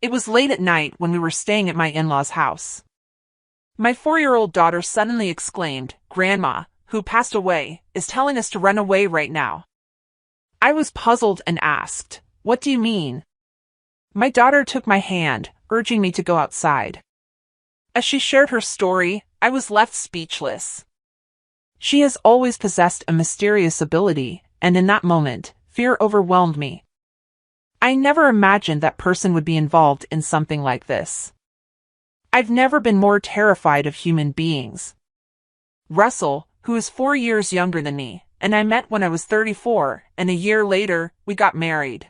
It was late at night when we were staying at my in-laws' house. My 4-year-old daughter suddenly exclaimed, "Grandma, who passed away, is telling us to run away right now." I was puzzled and asked, "What do you mean?" My daughter took my hand, urging me to go outside. As she shared her story, I was left speechless. She has always possessed a mysterious ability, and in that moment, fear overwhelmed me. I never imagined that person would be involved in something like this. I've never been more terrified of human beings. Russell, who is 4 years younger than me, and I met when I was 34, and a year later, we got married.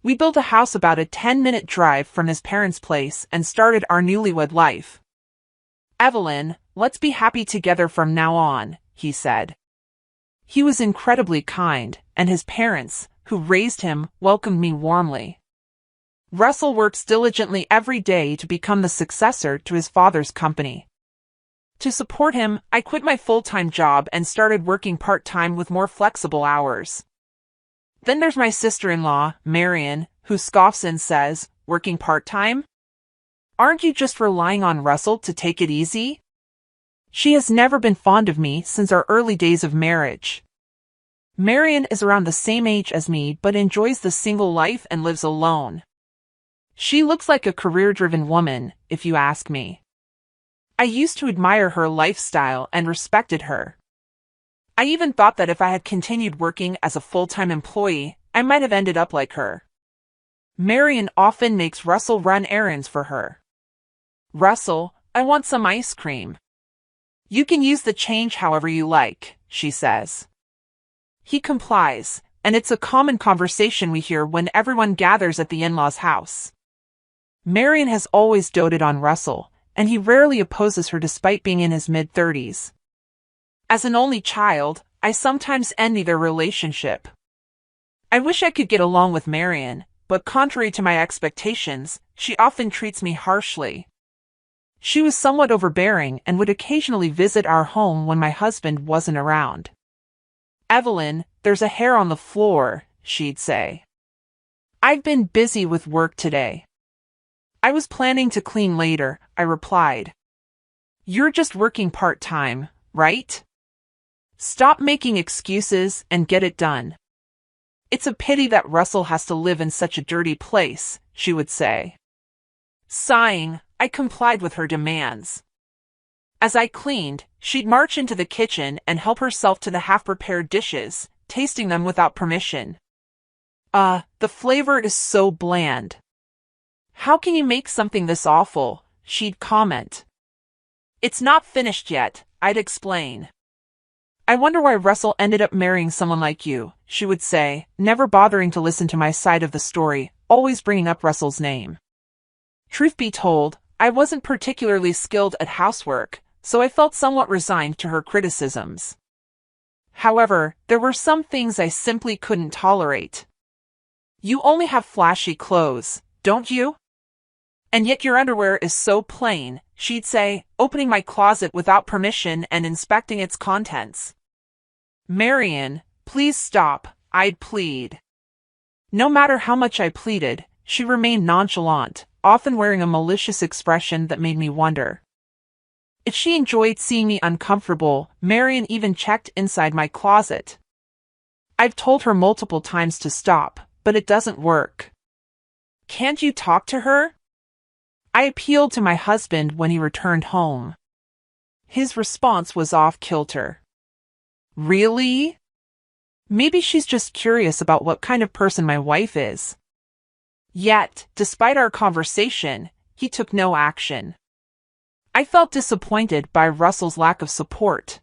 We built a house about a 10-minute drive from his parents' place and started our newlywed life. "Evelyn, let's be happy together from now on," he said. He was incredibly kind, and his parents, who raised him, welcomed me warmly. Russell works diligently every day to become the successor to his father's company. To support him, I quit my full-time job and started working part-time with more flexible hours. Then there's my sister-in-law, Marion, who scoffs and says, "Working part-time? Aren't you just relying on Russell to take it easy?" She has never been fond of me since our early days of marriage. Marion is around the same age as me but enjoys the single life and lives alone. She looks like a career-driven woman, if you ask me. I used to admire her lifestyle and respected her. I even thought that if I had continued working as a full-time employee, I might have ended up like her. Marion often makes Russell run errands for her. "Russell, I want some ice cream." "You can use the change however you like," she says. He complies, and it's a common conversation we hear when everyone gathers at the in-laws' house. Marion has always doted on Russell, and he rarely opposes her despite being in his mid-30s. As an only child, I sometimes envy their relationship. I wish I could get along with Marion, but contrary to my expectations, she often treats me harshly. She was somewhat overbearing and would occasionally visit our home when my husband wasn't around. "Evelyn, there's a hair on the floor," she'd say. "I've been busy with work today." "I was planning to clean later," I replied. "You're just working part-time, right? Stop making excuses and get it done." "It's a pity that Russell has to live in such a dirty place," she would say. Sighing, I complied with her demands. As I cleaned, she'd march into the kitchen and help herself to the half-prepared dishes, tasting them without permission. The flavor is so bland." "How can you make something this awful?" she'd comment. "It's not finished yet," I'd explain. "I wonder why Russell ended up marrying someone like you," she would say, never bothering to listen to my side of the story, always bringing up Russell's name. Truth be told, I wasn't particularly skilled at housework, so I felt somewhat resigned to her criticisms. However, there were some things I simply couldn't tolerate. "You only have flashy clothes, don't you? And yet your underwear is so plain," she'd say, opening my closet without permission and inspecting its contents. "Marion, please stop," I'd plead. No matter how much I pleaded, she remained nonchalant, often wearing a malicious expression that made me wonder. If she enjoyed seeing me uncomfortable, Marion even checked inside my closet. I've told her multiple times to stop, but it doesn't work. "Can't you talk to her?" I appealed to my husband when he returned home. His response was off-kilter. "Really? Maybe she's just curious about what kind of person my wife is." Yet, despite our conversation, he took no action. I felt disappointed by Russell's lack of support.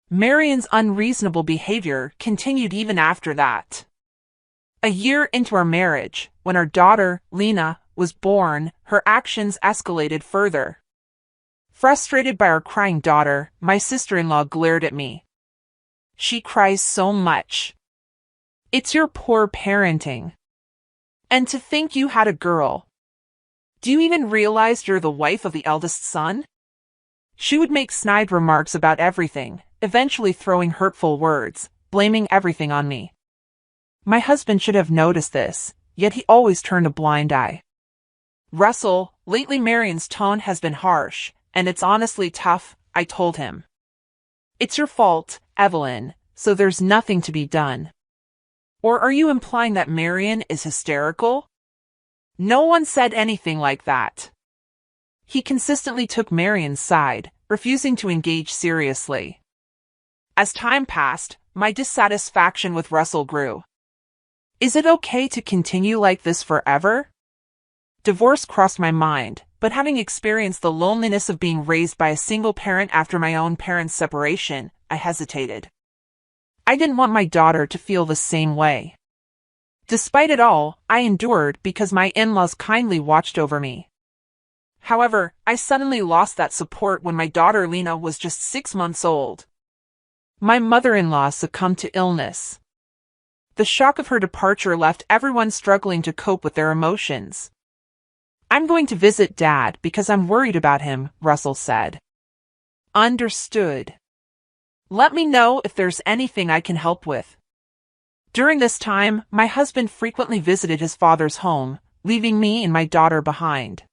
Marion's unreasonable behavior continued even after that. A year into our marriage, when our daughter, Lena, was born, her actions escalated further. Frustrated by our crying daughter, my sister-in-law glared at me. "She cries so much. It's your poor parenting. And to think you had a girl. Do you even realize you're the wife of the eldest son?" She would make snide remarks about everything, eventually throwing hurtful words, blaming everything on me. My husband should have noticed this, yet he always turned a blind eye. Russell, lately Marion's tone has been harsh, and it's honestly tough, I told him. It's your fault, Evelyn, so there's nothing to be done. Or are you implying that Marion is hysterical? No one said anything like that. He consistently took Marion's side, refusing to engage seriously. As time passed, my dissatisfaction with Russell grew. Is it okay to continue like this forever? Divorce crossed my mind, but having experienced the loneliness of being raised by a single parent after my own parents' separation, I hesitated. I didn't want my daughter to feel the same way. Despite it all, I endured because my in-laws kindly watched over me. However, I suddenly lost that support when my daughter Lena was just 6 months old. My mother-in-law succumbed to illness. The shock of her departure left everyone struggling to cope with their emotions. I'm going to visit Dad because I'm worried about him, Russell said. Understood. Let me know if there's anything I can help with. During this time, my husband frequently visited his father's home, leaving me and my daughter behind.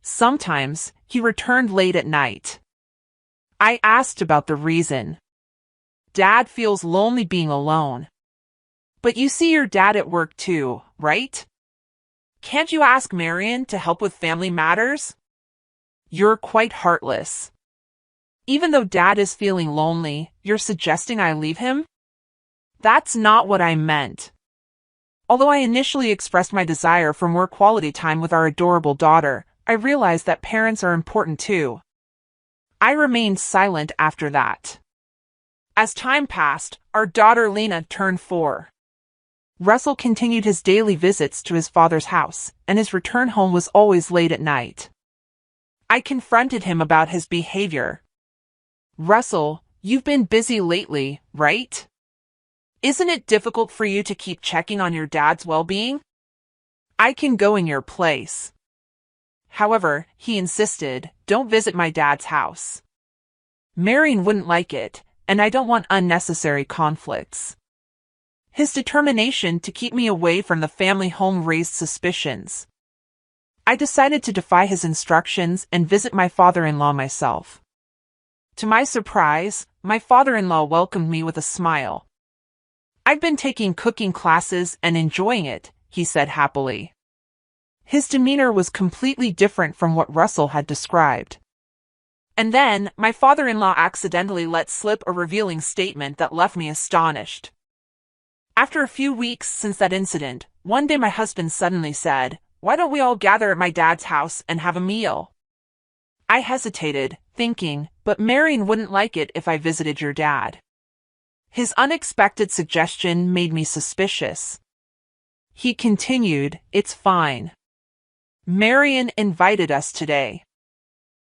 Sometimes, he returned late at night. I asked about the reason. Dad feels lonely being alone. But you see your dad at work too, right? Can't you ask Marion to help with family matters? You're quite heartless. Even though Dad is feeling lonely, you're suggesting I leave him? That's not what I meant. Although I initially expressed my desire for more quality time with our adorable daughter, I realized that parents are important too. I remained silent after that. As time passed, our daughter Lena turned 4. Russell continued his daily visits to his father's house, and his return home was always late at night. I confronted him about his behavior. Russell, you've been busy lately, right? Isn't it difficult for you to keep checking on your dad's well-being? I can go in your place. However, he insisted, don't visit my dad's house. Marion wouldn't like it, and I don't want unnecessary conflicts. His determination to keep me away from the family home raised suspicions. I decided to defy his instructions and visit my father-in-law myself. To my surprise, my father-in-law welcomed me with a smile. I've been taking cooking classes and enjoying it, he said happily. His demeanor was completely different from what Russell had described. And then, my father-in-law accidentally let slip a revealing statement that left me astonished. After a few weeks since that incident, one day my husband suddenly said, "Why don't we all gather at my dad's house and have a meal?" I hesitated, thinking, but Marion wouldn't like it if I visited your dad. His unexpected suggestion made me suspicious. He continued, "It's fine. Marion invited us today.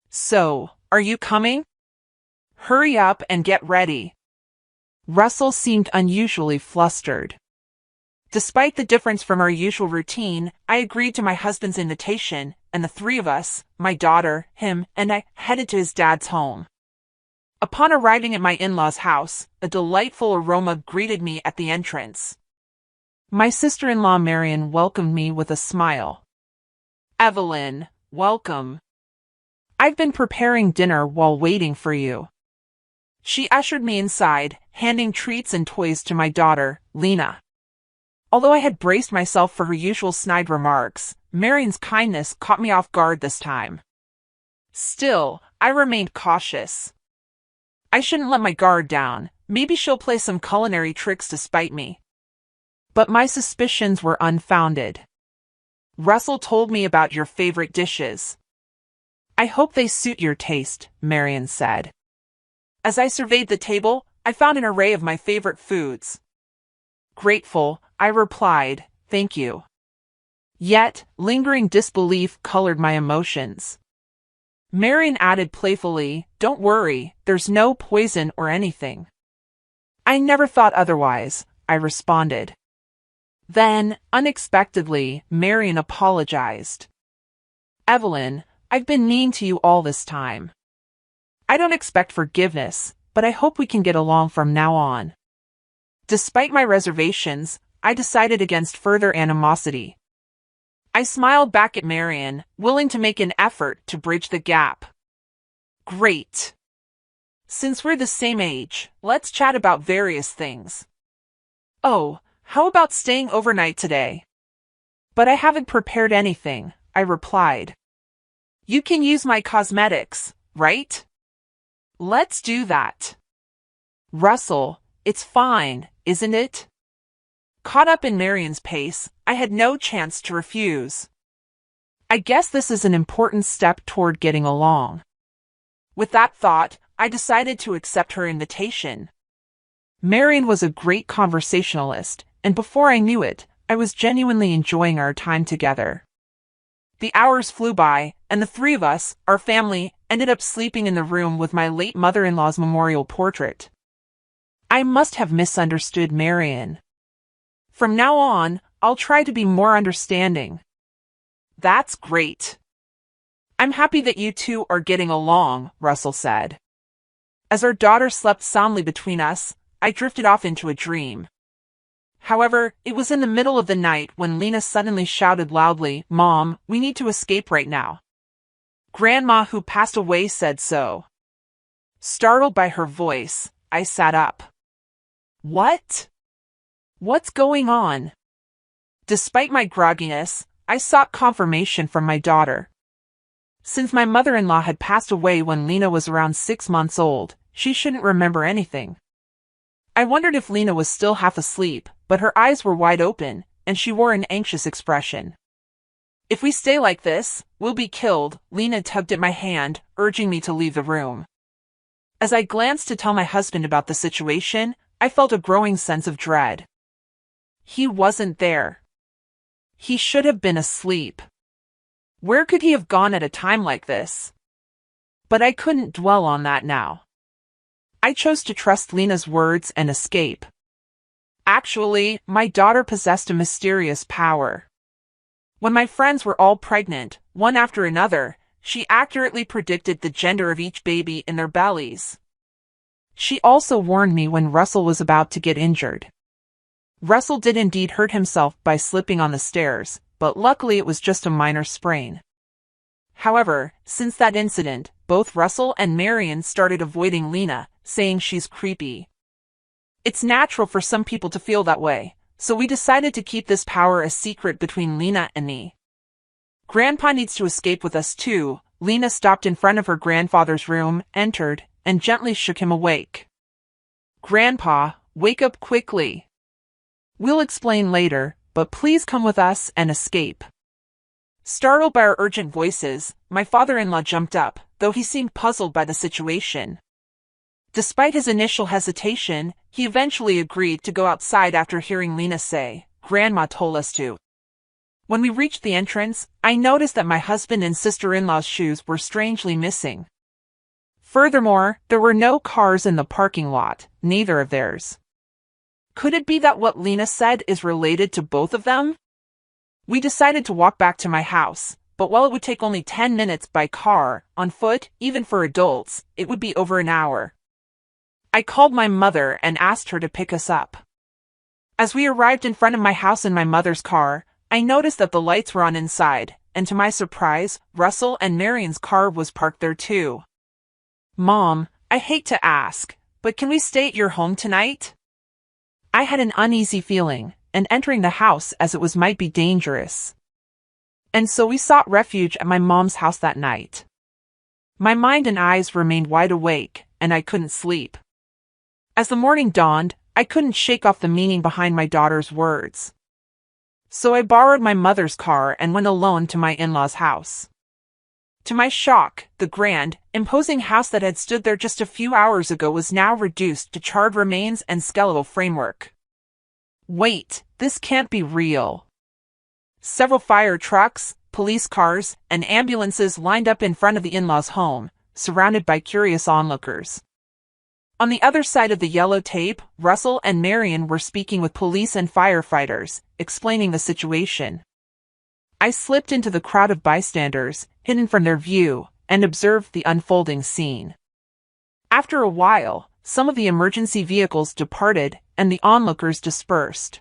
So, are you coming? Hurry up and get ready." Russell seemed unusually flustered. Despite the difference from our usual routine, I agreed to my husband's invitation, and the 3 of us, my daughter, him, and I, headed to his dad's home. Upon arriving at my in-laws' house, a delightful aroma greeted me at the entrance. My sister-in-law Marion welcomed me with a smile. "Evelyn, welcome. I've been preparing dinner while waiting for you." She ushered me inside, handing treats and toys to my daughter, Lena. Although I had braced myself for her usual snide remarks, Marion's kindness caught me off guard this time. Still, I remained cautious. I shouldn't let my guard down. Maybe she'll play some culinary tricks to spite me. But my suspicions were unfounded. "Russell told me about your favorite dishes. I hope they suit your taste," Marion said. As I surveyed the table, I found an array of my favorite foods. Grateful, I replied, "Thank you." Yet, lingering disbelief colored my emotions. Marion added playfully, "Don't worry, there's no poison or anything." "I never thought otherwise," I responded. Then, unexpectedly, Marion apologized. "Evelyn, I've been mean to you all this time. I don't expect forgiveness, but I hope we can get along from now on." Despite my reservations, I decided against further animosity. I smiled back at Marion, willing to make an effort to bridge the gap. Great. Since we're the same age, let's chat about various things. Oh, how about staying overnight today? But I haven't prepared anything, I replied. You can use my cosmetics, right? Let's do that. Russell, it's fine, isn't it? Caught up in Marion's pace, I had no chance to refuse. I guess this is an important step toward getting along. With that thought, I decided to accept her invitation. Marion was a great conversationalist, and before I knew it, I was genuinely enjoying our time together. The hours flew by, and the three of us, our family, ended up sleeping in the room with my late mother-in-law's memorial portrait. I must have misunderstood Marion. From now on, I'll try to be more understanding. That's great. I'm happy that you two are getting along, Russell said. As our daughter slept soundly between us, I drifted off into a dream. However, it was in the middle of the night when Lena suddenly shouted loudly, "Mom, we need to escape right now. Grandma who passed away said so." Startled by her voice, I sat up. What? What's going on? Despite my grogginess, I sought confirmation from my daughter. Since my mother-in-law had passed away when Lena was around 6 months old, she shouldn't remember anything. I wondered if Lena was still half asleep, but her eyes were wide open, and she wore an anxious expression. If we stay like this, we'll be killed, Lena tugged at my hand, urging me to leave the room. As I glanced to tell my husband about the situation, I felt a growing sense of dread. He wasn't there. He should have been asleep. Where could he have gone at a time like this? But I couldn't dwell on that now. I chose to trust Lena's words and escape. Actually, my daughter possessed a mysterious power. When my friends were all pregnant, one after another, she accurately predicted the gender of each baby in their bellies. She also warned me when Russell was about to get injured. Russell did indeed hurt himself by slipping on the stairs, but luckily it was just a minor sprain. However, since that incident, both Russell and Marion started avoiding Lena, saying she's creepy. It's natural for some people to feel that way, so we decided to keep this power a secret between Lena and me. Grandpa needs to escape with us too. Lena stopped in front of her grandfather's room, entered, and gently shook him awake. Grandpa, wake up quickly. We'll explain later, but please come with us and escape. Startled by our urgent voices, my father-in-law jumped up, though he seemed puzzled by the situation. Despite his initial hesitation, he eventually agreed to go outside after hearing Lena say, "Grandma told us to." When we reached the entrance, I noticed that my husband and sister-in-law's shoes were strangely missing. Furthermore, there were no cars in the parking lot, neither of theirs. Could it be that what Lena said is related to both of them? We decided to walk back to my house, but while it would take only 10 minutes by car, on foot, even for adults, it would be over an hour. I called my mother and asked her to pick us up. As we arrived in front of my house in my mother's car, I noticed that the lights were on inside, and to my surprise, Russell and Marion's car was parked there too. Mom, I hate to ask, but can we stay at your home tonight? I had an uneasy feeling, and entering the house as it was might be dangerous. And so we sought refuge at my mom's house that night. My mind and eyes remained wide awake, and I couldn't sleep. As the morning dawned, I couldn't shake off the meaning behind my daughter's words. So I borrowed my mother's car and went alone to my in-laws' house. To my shock, the grand, imposing house that had stood there just a few hours ago was now reduced to charred remains and skeletal framework. Wait, this can't be real. Several fire trucks, police cars, and ambulances lined up in front of the in-laws' home, surrounded by curious onlookers. On the other side of the yellow tape, Russell and Marion were speaking with police and firefighters, explaining the situation. I slipped into the crowd of bystanders, hidden from their view, and observed the unfolding scene. After a while, some of the emergency vehicles departed, and the onlookers dispersed.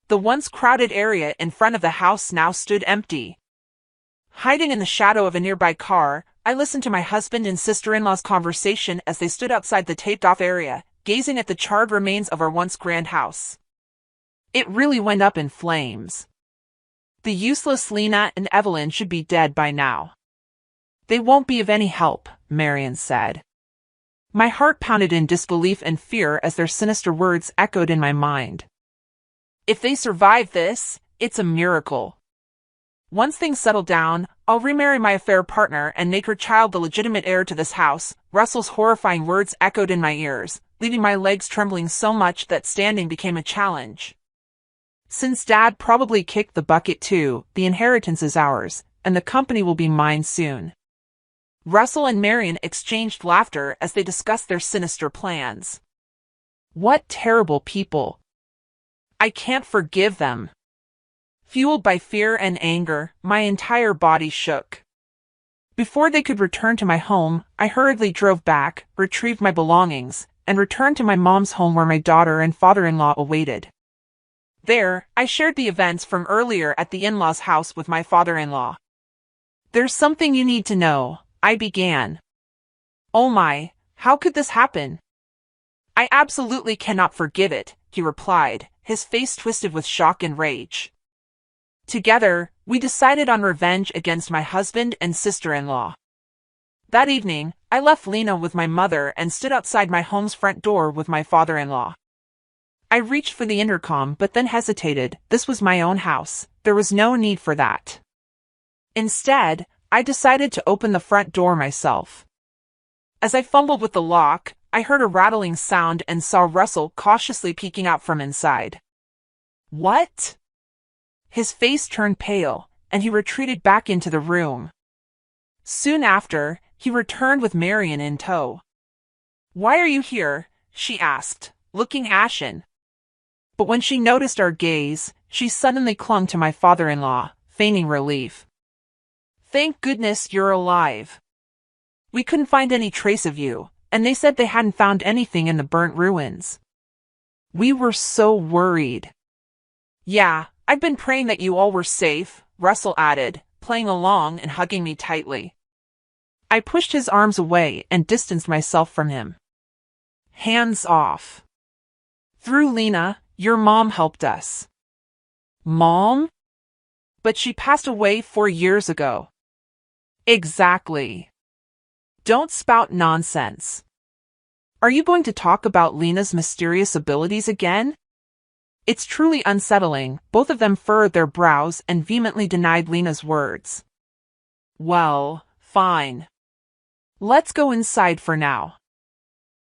The once crowded area in front of the house now stood empty. Hiding in the shadow of a nearby car, I listened to my husband and sister-in-law's conversation as they stood outside the taped-off area, gazing at the charred remains of our once grand house. It really went up in flames. The useless Lena and Evelyn should be dead by now. They won't be of any help, Marion said. My heart pounded in disbelief and fear as their sinister words echoed in my mind. If they survive this, it's a miracle. Once things settle down, I'll remarry my affair partner and make her child the legitimate heir to this house. Russell's horrifying words echoed in my ears, leaving my legs trembling so much that standing became a challenge. Since Dad probably kicked the bucket too, the inheritance is ours, and the company will be mine soon. Russell and Marion exchanged laughter as they discussed their sinister plans. What terrible people. I can't forgive them. Fueled by fear and anger, my entire body shook. Before they could return to my home, I hurriedly drove back, retrieved my belongings, and returned to my mom's home where my daughter and father-in-law awaited. There, I shared the events from earlier at the in-laws' house with my father-in-law. There's something you need to know, I began. Oh my, how could this happen? I absolutely cannot forgive it, he replied, his face twisted with shock and rage. Together, we decided on revenge against my husband and sister-in-law. That evening, I left Lena with my mother and stood outside my home's front door with my father-in-law. I reached for the intercom but then hesitated. This was my own house. There was no need for that. Instead, I decided to open the front door myself. As I fumbled with the lock, I heard a rattling sound and saw Russell cautiously peeking out from inside. What? His face turned pale, and he retreated back into the room. Soon after, he returned with Marion in tow. Why are you here? She asked, looking ashen. But when she noticed our gaze, she suddenly clung to my father-in-law, feigning relief. Thank goodness you're alive. We couldn't find any trace of you, and they said they hadn't found anything in the burnt ruins. We were so worried. Yeah, I've been praying that you all were safe, Russell added, playing along and hugging me tightly. I pushed his arms away and distanced myself from him. Hands off. Through Lena, your mom helped us. Mom? But she passed away 4 years ago. Exactly. Don't spout nonsense. Are you going to talk about Lena's mysterious abilities again? It's truly unsettling. Both of them furrowed their brows and vehemently denied Lena's words. Well, fine. Let's go inside for now.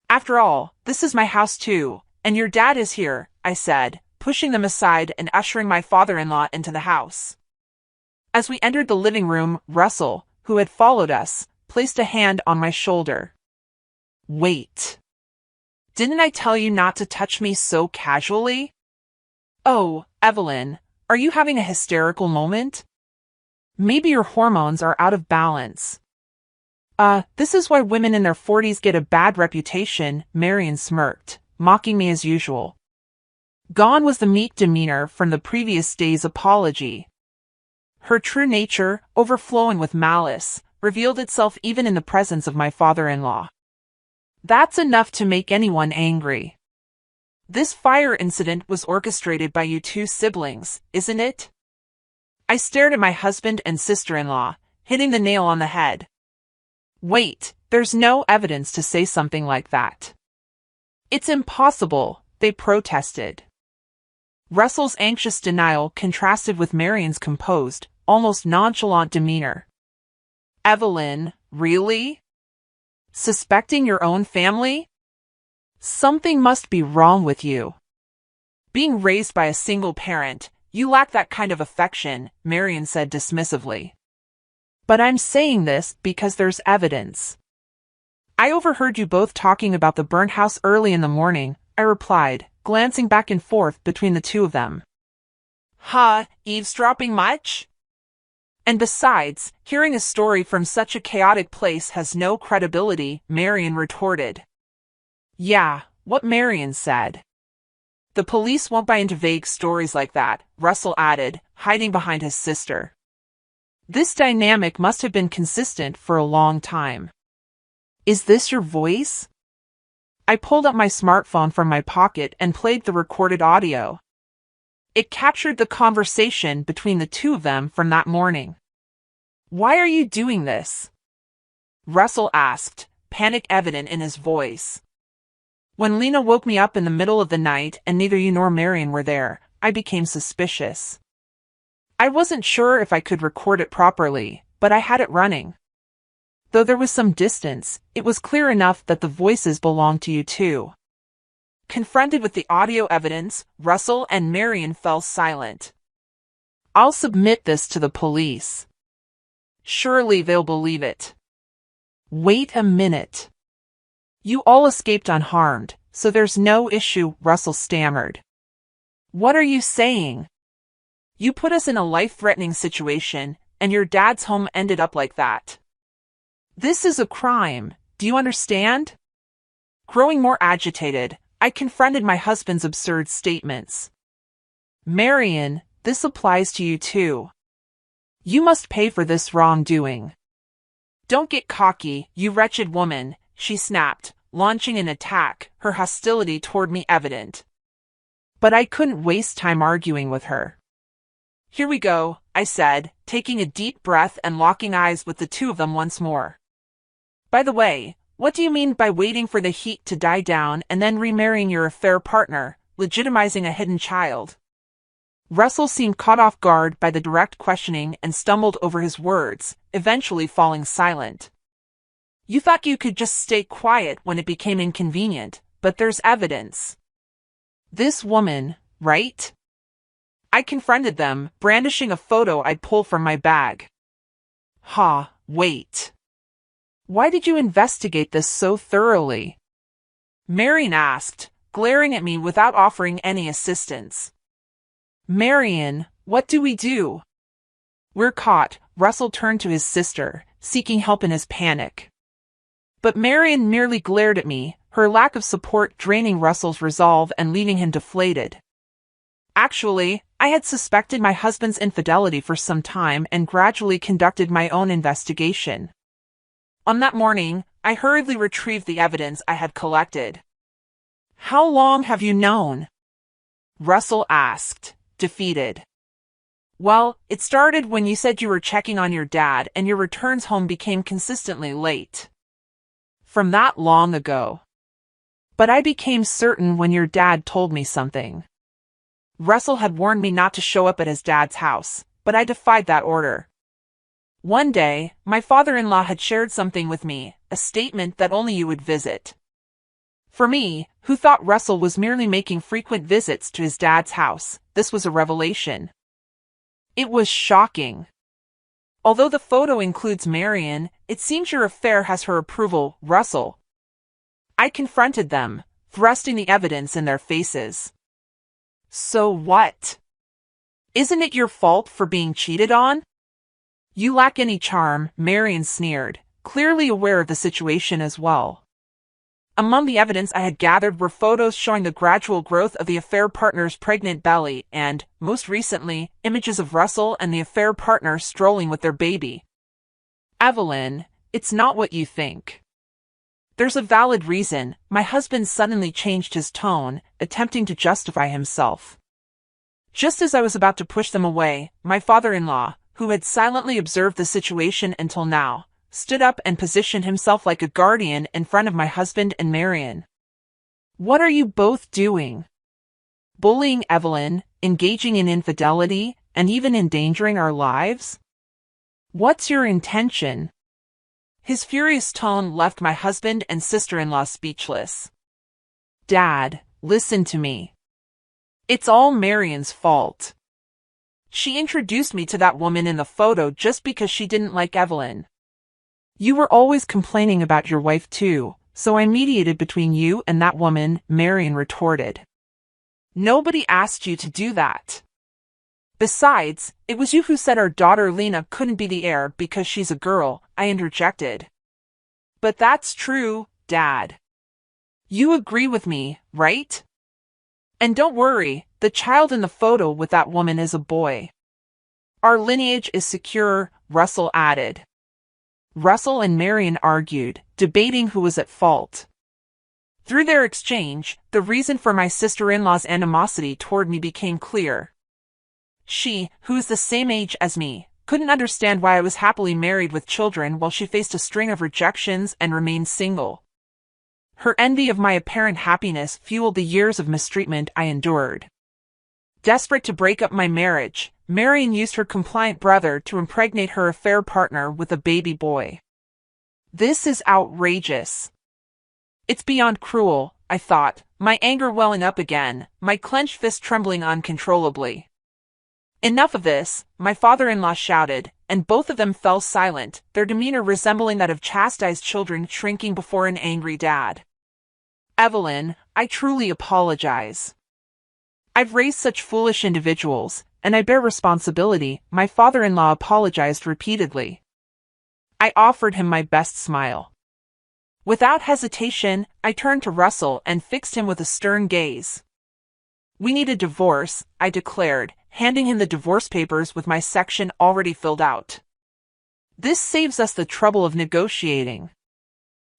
After all, this is my house too, and your dad is here, I said, pushing them aside and ushering my father-in-law into the house. As we entered the living room, Russell, who had followed us, placed a hand on my shoulder. Wait. Didn't I tell you not to touch me so casually? Oh, Evelyn, are you having a hysterical moment? Maybe your hormones are out of balance. This is why women in their 40s get a bad reputation, Marion smirked, mocking me as usual. Gone was the meek demeanor from the previous day's apology. Her true nature, overflowing with malice, revealed itself even in the presence of my father-in-law. That's enough to make anyone angry. This fire incident was orchestrated by you two siblings, isn't it? I stared at my husband and sister-in-law, hitting the nail on the head. Wait, there's no evidence to say something like that. It's impossible, they protested. Russell's anxious denial contrasted with Marion's composed, almost nonchalant demeanor. Evelyn, really? Suspecting your own family? Something must be wrong with you. Being raised by a single parent, you lack that kind of affection, Marion said dismissively. But I'm saying this because there's evidence. I overheard you both talking about the burnt house early in the morning, I replied, glancing back and forth between the two of them. Eavesdropping much? And besides, hearing a story from such a chaotic place has no credibility, Marion retorted. Yeah, what Marion said. The police won't buy into vague stories like that, Russell added, hiding behind his sister. This dynamic must have been consistent for a long time. Is this your voice? I pulled up my smartphone from my pocket and played the recorded audio. It captured the conversation between the two of them from that morning. Why are you doing this? Russell asked, panic evident in his voice. When Lena woke me up in the middle of the night and neither you nor Marion were there, I became suspicious. I wasn't sure if I could record it properly, but I had it running. Though there was some distance, it was clear enough that the voices belonged to you too. Confronted with the audio evidence, Russell and Marion fell silent. I'll submit this to the police. Surely they'll believe it. Wait a minute. You all escaped unharmed, so there's no issue, Russell stammered. What are you saying? You put us in a life-threatening situation, and your dad's home ended up like that. This is a crime, do you understand? Growing more agitated, I confronted my husband's absurd statements. Marion, this applies to you too. You must pay for this wrongdoing. Don't get cocky, you wretched woman, she snapped, launching an attack, her hostility toward me evident. But I couldn't waste time arguing with her. Here we go, I said, taking a deep breath and locking eyes with the two of them once more. By the way, what do you mean by waiting for the heat to die down and then remarrying your affair partner, legitimizing a hidden child? Russell seemed caught off guard by the direct questioning and stumbled over his words, eventually falling silent. You thought you could just stay quiet when it became inconvenient, but there's evidence. This woman, right? I confronted them, brandishing a photo I'd pulled from my bag. Wait. Why did you investigate this so thoroughly? Marion asked, glaring at me without offering any assistance. Marion, what do we do? We're caught, Russell turned to his sister, seeking help in his panic. But Marion merely glared at me, her lack of support draining Russell's resolve and leaving him deflated. Actually, I had suspected my husband's infidelity for some time and gradually conducted my own investigation. On that morning, I hurriedly retrieved the evidence I had collected. How long have you known? Russell asked, defeated. Well, it started when you said you were checking on your dad and your returns home became consistently late. From that long ago. But I became certain when your dad told me something. Russell had warned me not to show up at his dad's house, but I defied that order. One day, my father-in-law had shared something with me, a statement that only you would visit. For me, who thought Russell was merely making frequent visits to his dad's house, this was a revelation. It was shocking. Although the photo includes Marion, it seems your affair has her approval, Russell. I confronted them, thrusting the evidence in their faces. So what? Isn't it your fault for being cheated on? You lack any charm, Marion sneered, clearly aware of the situation as well. Among the evidence I had gathered were photos showing the gradual growth of the affair partner's pregnant belly and, most recently, images of Russell and the affair partner strolling with their baby. Evelyn, it's not what you think. There's a valid reason. My husband suddenly changed his tone, attempting to justify himself. Just as I was about to push them away, my father-in-law, who had silently observed the situation until now, stood up and positioned himself like a guardian in front of my husband and Marion. What are you both doing? Bullying Evelyn, engaging in infidelity, and even endangering our lives? What's your intention? His furious tone left my husband and sister-in-law speechless. Dad, listen to me. It's all Marion's fault. She introduced me to that woman in the photo just because she didn't like Evelyn. You were always complaining about your wife too, so I mediated between you and that woman, Marion retorted. Nobody asked you to do that. Besides, it was you who said our daughter Lena couldn't be the heir because she's a girl, I interjected. But that's true, Dad. You agree with me, right? And don't worry, the child in the photo with that woman is a boy. Our lineage is secure, Russell added. Russell and Marion argued, debating who was at fault. Through their exchange, the reason for my sister-in-law's animosity toward me became clear. She, who is the same age as me, couldn't understand why I was happily married with children while she faced a string of rejections and remained single. Her envy of my apparent happiness fueled the years of mistreatment I endured. Desperate to break up my marriage, Marion used her compliant brother to impregnate her affair partner with a baby boy. This is outrageous. It's beyond cruel, I thought, my anger welling up again, my clenched fist trembling uncontrollably. Enough of this, my father-in-law shouted, and both of them fell silent, their demeanor resembling that of chastised children shrinking before an angry dad. Evelyn, I truly apologize. I've raised such foolish individuals, and I bear responsibility, my father-in-law apologized repeatedly. I offered him my best smile. Without hesitation, I turned to Russell and fixed him with a stern gaze. We need a divorce, I declared, handing him the divorce papers with my section already filled out. This saves us the trouble of negotiating.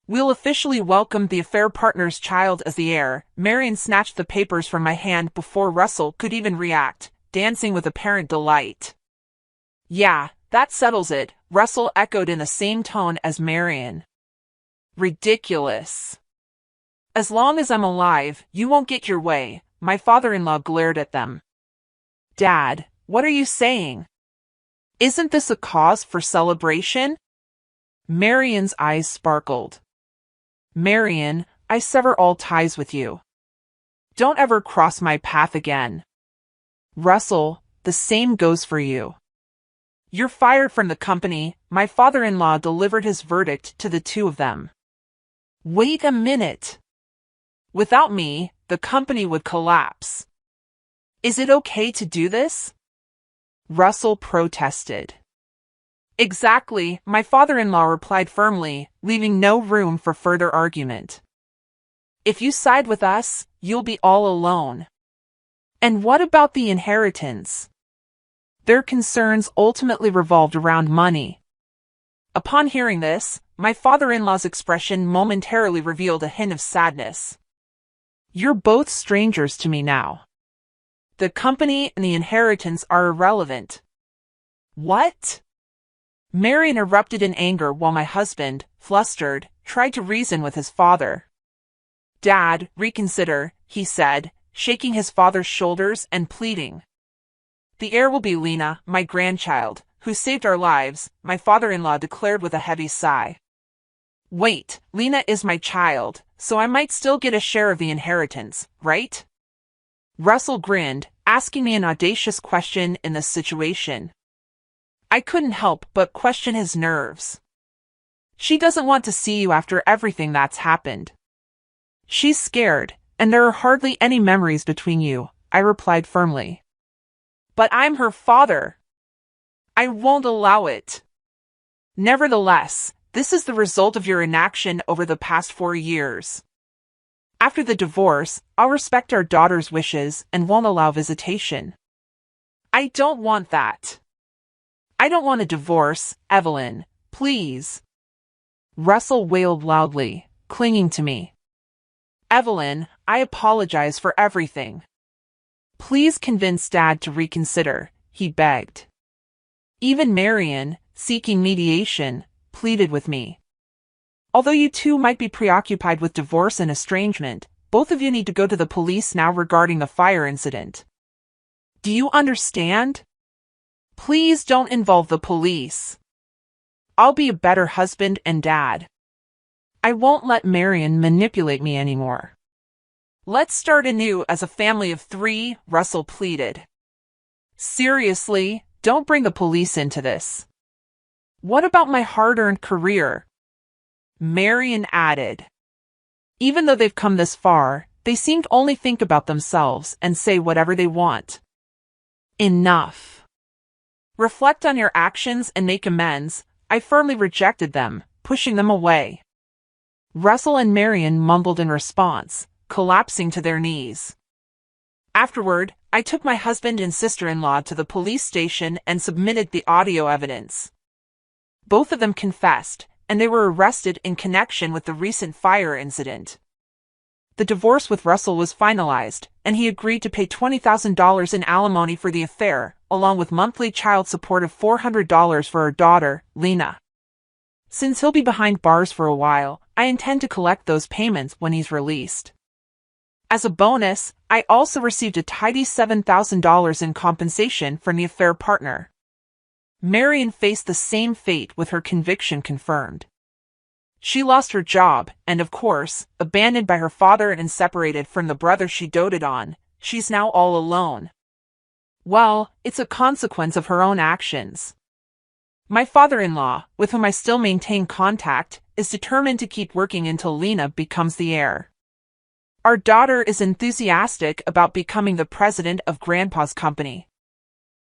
We'll officially welcome the affair partner's child as the heir. Marion snatched the papers from my hand before Russell could even react, dancing with apparent delight. Yeah, that settles it, Russell echoed in the same tone as Marion. Ridiculous. As long as I'm alive, you won't get your way, my father-in-law glared at them. Dad, what are you saying? Isn't this a cause for celebration? Marion's eyes sparkled. Marion, I sever all ties with you. Don't ever cross my path again. Russell, the same goes for you. You're fired from the company, my father-in-law delivered his verdict to the two of them. Wait a minute. Without me, the company would collapse. Is it okay to do this? Russell protested. Exactly, my father-in-law replied firmly, leaving no room for further argument. If you side with us, you'll be all alone. And what about the inheritance? Their concerns ultimately revolved around money. Upon hearing this, my father-in-law's expression momentarily revealed a hint of sadness. You're both strangers to me now. The company and the inheritance are irrelevant. What? Marion erupted in anger while my husband, flustered, tried to reason with his father. Dad, reconsider, he said, shaking his father's shoulders and pleading. The heir will be Lena, my grandchild, who saved our lives, my father-in-law declared with a heavy sigh. Wait, Lena is my child, so I might still get a share of the inheritance, right? Russell grinned, asking me an audacious question in this situation. I couldn't help but question his nerves. She doesn't want to see you after everything that's happened. She's scared, and there are hardly any memories between you, I replied firmly. But I'm her father. I won't allow it. Nevertheless, this is the result of your inaction over the past 4 years. After the divorce, I'll respect our daughter's wishes and won't allow visitation. I don't want that. I don't want a divorce, Evelyn, please. Russell wailed loudly, clinging to me. Evelyn, I apologize for everything. Please convince Dad to reconsider, he begged. Even Marion, seeking mediation, pleaded with me. Although you two might be preoccupied with divorce and estrangement, both of you need to go to the police now regarding the fire incident. Do you understand? Please don't involve the police. I'll be a better husband and dad. I won't let Marion manipulate me anymore. Let's start anew as a family of 3, Russell pleaded. Seriously, don't bring the police into this. What about my hard-earned career? Marion added. Even though they've come this far, they seem to only think about themselves and say whatever they want. Enough. Reflect on your actions and make amends. I firmly rejected them, pushing them away. Russell and Marion mumbled in response, collapsing to their knees. Afterward, I took my husband and sister-in-law to the police station and submitted the audio evidence. Both of them confessed, and they were arrested in connection with the recent fire incident. The divorce with Russell was finalized, and he agreed to pay $20,000 in alimony for the affair, along with monthly child support of $400 for our daughter, Lena. Since he'll be behind bars for a while, I intend to collect those payments when he's released. As a bonus, I also received a tidy $7,000 in compensation from the affair partner. Marion faced the same fate with her conviction confirmed. She lost her job, and of course, abandoned by her father and separated from the brother she doted on, she's now all alone. Well, it's a consequence of her own actions. My father-in-law, with whom I still maintain contact, is determined to keep working until Lena becomes the heir. Our daughter is enthusiastic about becoming the president of Grandpa's company.